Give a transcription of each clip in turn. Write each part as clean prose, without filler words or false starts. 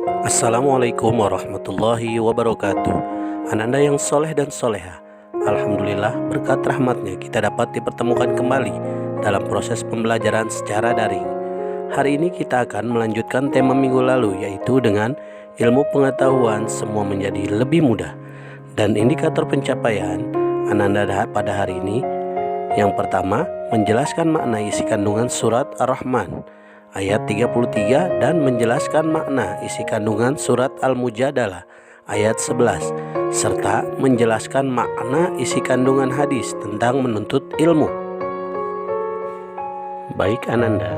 Assalamualaikum warahmatullahi wabarakatuh. Ananda yang soleh dan soleha, alhamdulillah berkat rahmatnya kita dapat dipertemukan kembali dalam proses pembelajaran secara daring. Hari ini kita akan melanjutkan tema minggu lalu, yaitu dengan ilmu pengetahuan semua menjadi lebih mudah. Dan indikator pencapaian Ananda pada hari ini, yang pertama, menjelaskan makna isi kandungan surat Ar-Rahman ayat 33 dan menjelaskan makna isi kandungan surat Al-Mujadalah ayat 11 serta menjelaskan makna isi kandungan hadis tentang menuntut ilmu. Baik Ananda,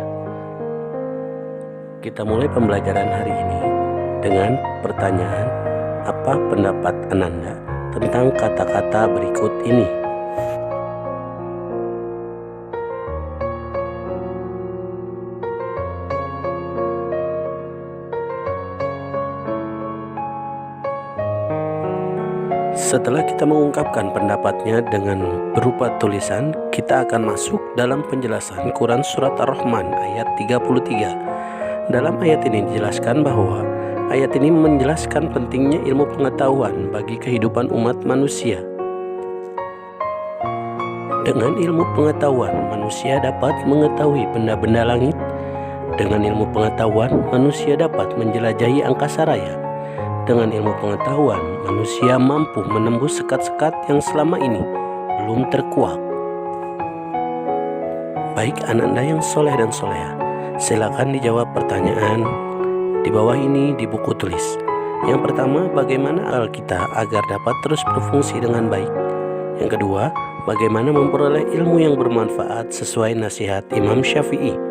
kita mulai pembelajaran hari ini dengan pertanyaan, apa pendapat Ananda tentang kata-kata berikut ini? Setelah kita mengungkapkan pendapatnya dengan berupa tulisan, kita akan masuk dalam penjelasan Quran Surat Ar-Rahman ayat 33. Dalam ayat ini dijelaskan bahwa ayat ini menjelaskan pentingnya ilmu pengetahuan bagi kehidupan umat manusia. Dengan ilmu pengetahuan, manusia dapat mengetahui benda-benda langit. Dengan ilmu pengetahuan, manusia dapat menjelajahi angkasa raya. Dengan ilmu pengetahuan, manusia mampu menembus sekat-sekat yang selama ini belum terkuak. Baik Ananda yang soleh dan soleha, silakan dijawab pertanyaan di bawah ini di buku tulis. Yang pertama, bagaimana akal kita agar dapat terus berfungsi dengan baik? Yang kedua, bagaimana memperoleh ilmu yang bermanfaat sesuai nasihat Imam Syafi'i?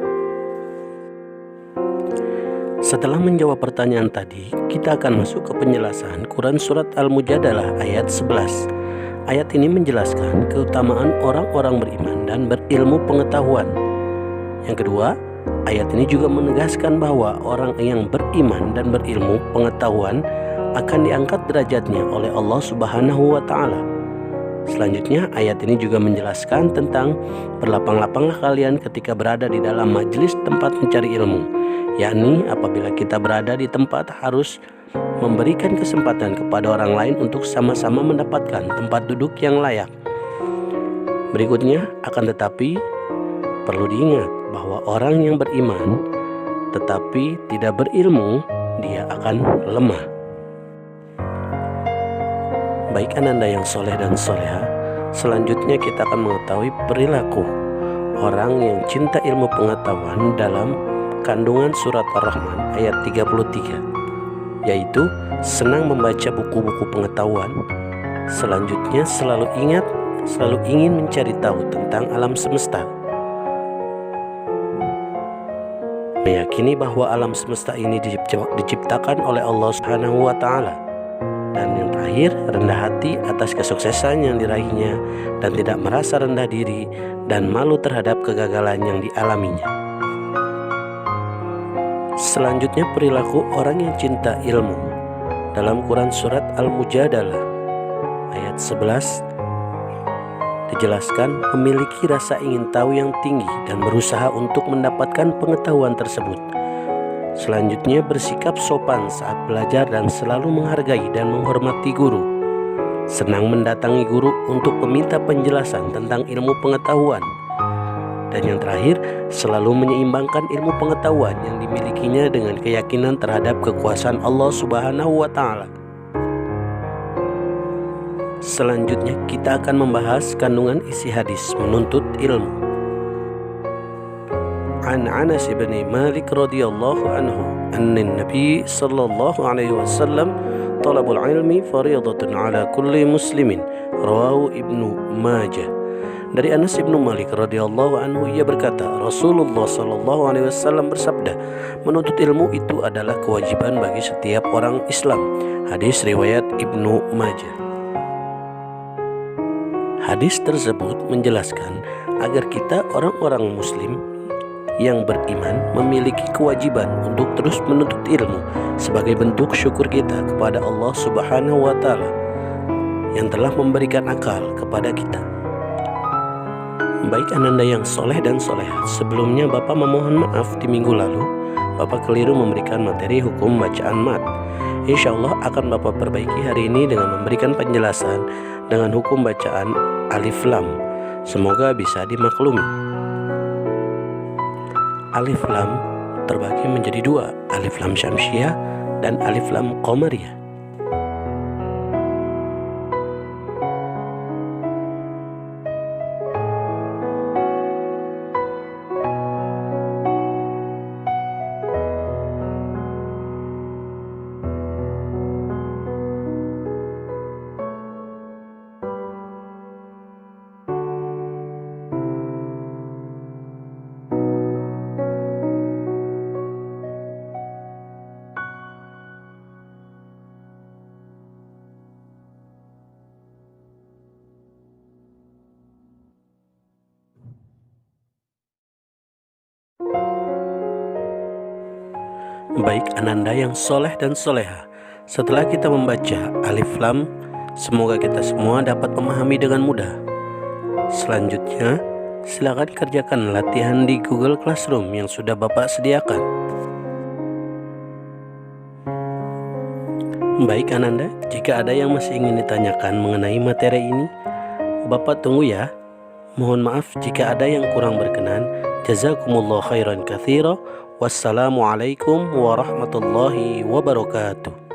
Setelah menjawab pertanyaan tadi, kita akan masuk ke penjelasan Quran Surat Al-Mujadalah ayat 11. Ayat ini menjelaskan keutamaan orang-orang beriman dan berilmu pengetahuan. Yang kedua, ayat ini juga menegaskan bahwa orang yang beriman dan berilmu pengetahuan akan diangkat derajatnya oleh Allah Subhanahu wa Ta'ala. Selanjutnya, ayat ini juga menjelaskan tentang berlapang-lapanglah kalian ketika berada di dalam majelis tempat mencari ilmu, yakni apabila kita berada di tempat harus memberikan kesempatan kepada orang lain untuk sama-sama mendapatkan tempat duduk yang layak. Berikutnya, akan tetapi perlu diingat bahwa orang yang beriman tetapi tidak berilmu, dia akan lemah. Baik Ananda yang soleh dan soleha, selanjutnya kita akan mengetahui perilaku orang yang cinta ilmu pengetahuan dalam kandungan surat Ar-Rahman ayat 33, yaitu senang membaca buku-buku pengetahuan. Selanjutnya selalu ingin mencari tahu tentang alam semesta, meyakini bahwa alam semesta ini diciptakan oleh Allah Subhanahu wa Ta'ala. Dan yang terakhir, rendah hati atas kesuksesan yang diraihnya dan tidak merasa rendah diri dan malu terhadap kegagalan yang dialaminya. Selanjutnya, perilaku orang yang cinta ilmu. Dalam Quran Surat Al-Mujadalah ayat 11 dijelaskan memiliki rasa ingin tahu yang tinggi dan berusaha untuk mendapatkan pengetahuan tersebut. Selanjutnya, bersikap sopan saat belajar dan selalu menghargai dan menghormati guru. Senang mendatangi guru untuk meminta penjelasan tentang ilmu pengetahuan. Dan yang terakhir, selalu menyeimbangkan ilmu pengetahuan yang dimilikinya dengan keyakinan terhadap kekuasaan Allah Subhanahu wa Ta'ala. Selanjutnya, kita akan membahas kandungan isi hadis menuntut ilmu. An Anas bin Malik radhiyallahu anhu anna Nabi sallallahu alaihi wasallam talabul ilmi fariidatun ala kulli muslimin, rawahu Ibnu Majah. Dari Anas bin Malik radhiyallahu anhu, ia berkata, Rasulullah sallallahu alaihi wasallam bersabda, menuntut ilmu itu adalah kewajiban bagi setiap orang Islam. Hadis riwayat Ibnu Majah. Hadis tersebut menjelaskan agar kita orang-orang muslim yang beriman memiliki kewajiban untuk terus menuntut ilmu sebagai bentuk syukur kita kepada Allah Subhanahu wa Ta'ala yang telah memberikan akal kepada kita. Baik Ananda yang soleh dan soleha, sebelumnya Bapak memohon maaf di minggu lalu Bapak keliru memberikan materi hukum bacaan mat. Insya Allah akan Bapak perbaiki hari ini dengan memberikan penjelasan dengan hukum bacaan alif lam. Semoga bisa dimaklumi. Alif lam terbagi menjadi dua, alif lam syamsiyah dan alif lam qamariyah. Baik Ananda yang soleh dan soleha, setelah kita membaca alif lam, semoga kita semua dapat memahami dengan mudah. Selanjutnya, silakan kerjakan latihan di Google Classroom yang sudah Bapak sediakan. Baik Ananda, jika ada yang masih ingin ditanyakan mengenai materi ini, Bapak tunggu ya. Mohon maaf jika ada yang kurang berkenan. Jazakumullah khairan katsira. Wassalamualaikum warahmatullahi wabarakatuh.